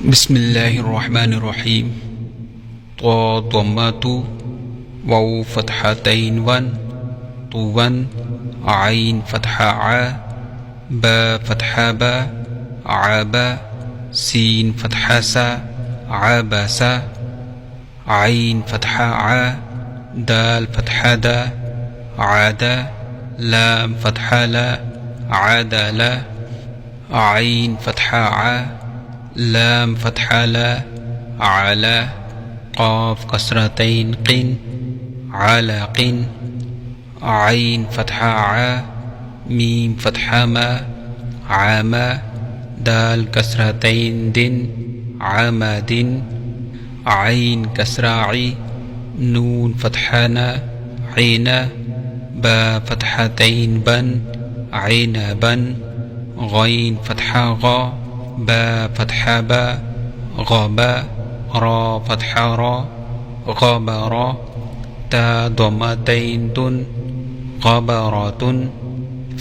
बिस्मिल्लाहिर्रहमानिर्रहीम। तो दम्मतु wow फतहतैन one तुवन आइन फतहा आ बा फतहा बा आबा सीन फतहा सा आबासा आइन फतहा आ दाल फतहा दा आदा लाम फतहा ला आदा ला आइन फतहा आ लाम फतहा ला आला क़ाफ कसरतैन क़िन आला क़िन आइन फतहा आ मीम फतहा मा आमा दाल कसरतैन दिन आमादिन आइन कसराई नून फतहा ना ऐना बा फतहतैन बन ऐना बन गैन फतहा गा बा फतहा बा गबा रा फतहा रा गबरा ता दम्मतैन तुन गबरातुन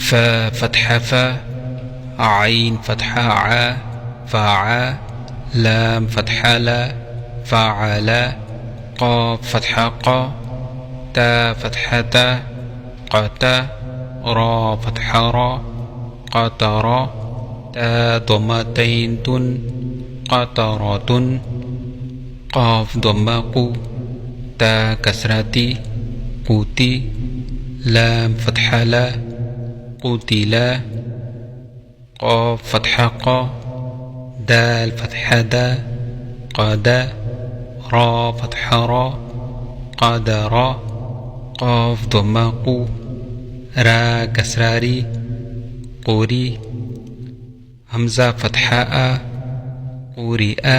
फा फतहा फा आइन फतहा आ फ़ा लाम फतहा ला फ़अला क़ाफ फतहा क़ा ता फतहा ता क़ता रा फतहा रा क़तरा ता दम्मतैन तुन क़तरातुन क़ाफ दम्मा क़ु ता कसरती क़ूती लाम फतहा ला क़ुतिला क़ाफ फतहा क़ा दाल फतहा दा क़दा रा फतहा रा क़दरा क़ाफ दम्मा क़ु रा कसरारी क़ुरी हमज़ा फतहा आ क़ुरिआ